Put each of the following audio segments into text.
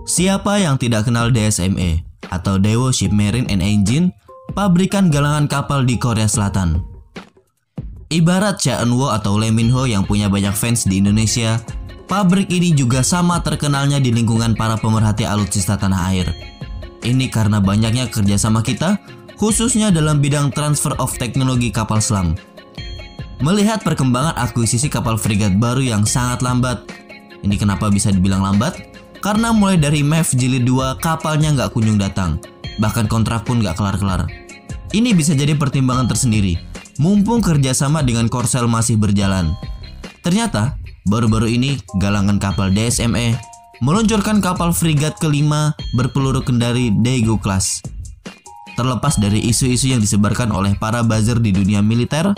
Siapa yang tidak kenal DSME atau Daewoo Shipmarine and Engine, pabrikan galangan kapal di Korea Selatan. Ibarat Cha Eun-woo atau Lee Min-ho yang punya banyak fans di Indonesia, pabrik ini juga sama terkenalnya di lingkungan para pemerhati alutsista tanah air. Ini karena banyaknya kerjasama kita, khususnya dalam bidang transfer of teknologi kapal selam. Melihat perkembangan akuisisi kapal frigat baru yang sangat lambat. Ini kenapa bisa dibilang lambat? Karena mulai dari MEF Jilid 2 kapalnya nggak kunjung datang. Bahkan kontrak pun nggak kelar-kelar. Ini bisa jadi pertimbangan tersendiri. Mumpung kerjasama dengan Korsel masih berjalan. Ternyata, baru-baru ini galangan kapal DSME meluncurkan kapal frigat kelima berpeluru kendali Daegu Class. Terlepas dari isu-isu yang disebarkan oleh para buzzer di dunia militer,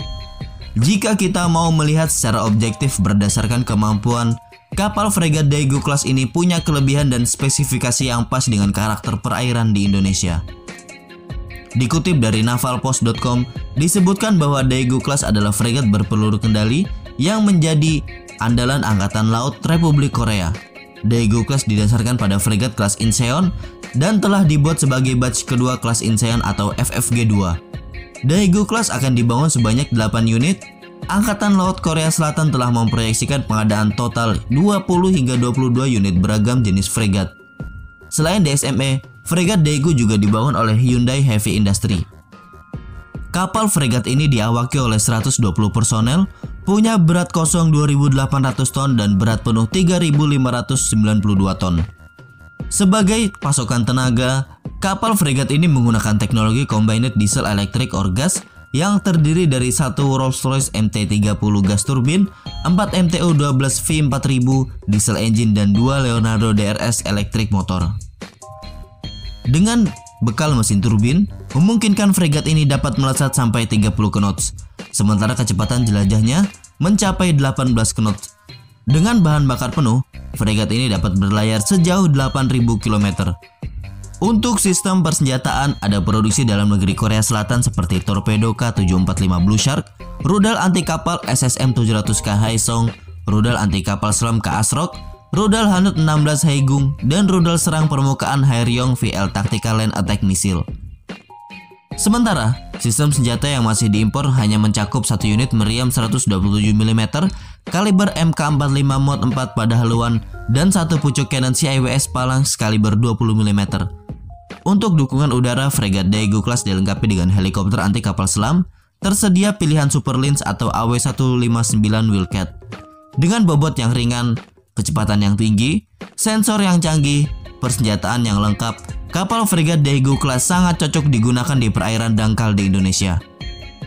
jika kita mau melihat secara objektif berdasarkan kemampuan, kapal fregat Daegu Class ini punya kelebihan dan spesifikasi yang pas dengan karakter perairan di Indonesia. Dikutip dari navalpost.com, disebutkan bahwa Daegu Class adalah fregat berpeluru kendali yang menjadi andalan Angkatan Laut Republik Korea. Daegu Class didasarkan pada fregat kelas Incheon dan telah dibuat sebagai batch kedua kelas Incheon atau FFG-2. Daegu Class akan dibangun sebanyak 8 unit. Angkatan Laut Korea Selatan telah memproyeksikan pengadaan total 20 hingga 22 unit beragam jenis fregat. Selain DSME, fregat Daegu juga dibangun oleh Hyundai Heavy Industry. Kapal fregat ini diawaki oleh 120 personel, punya berat kosong 2.800 ton dan berat penuh 3.592 ton. Sebagai pasokan tenaga, kapal fregat ini menggunakan teknologi combined diesel electric or gas yang terdiri dari satu Rolls-Royce MT-30 gas turbin, 4 MTU-12 V4000 diesel engine dan 2 Leonardo DRS electric motor. Dengan bekal mesin turbin, memungkinkan fregat ini dapat melesat sampai 30 knots, sementara kecepatan jelajahnya mencapai 18 knots. Dengan bahan bakar penuh, fregat ini dapat berlayar sejauh 8.000 km. Untuk sistem persenjataan, ada produksi dalam negeri Korea Selatan seperti torpedo K745 Blue Shark, rudal anti kapal SSM-700K Haesong, rudal anti kapal selam K-Asrock, rudal Hanut 16 Haegung, dan rudal serang permukaan Haeryong VL Tactical Land Attack Missile. Sementara, sistem senjata yang masih diimpor hanya mencakup satu unit meriam 127 mm kaliber MK45 Mod 4 pada haluan dan satu pucuk cannon CIWS Palang kaliber 20 mm. Untuk dukungan udara, fregat Daegu Class dilengkapi dengan helikopter anti kapal selam, tersedia pilihan Super Lynx atau AW159 Wildcat. Dengan bobot yang ringan, kecepatan yang tinggi, sensor yang canggih, persenjataan yang lengkap, kapal fregat Daegu Class sangat cocok digunakan di perairan dangkal di Indonesia.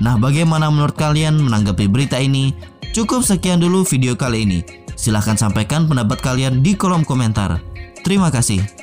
Nah, bagaimana menurut kalian menanggapi berita ini? Cukup sekian dulu video kali ini. Silahkan sampaikan pendapat kalian di kolom komentar. Terima kasih.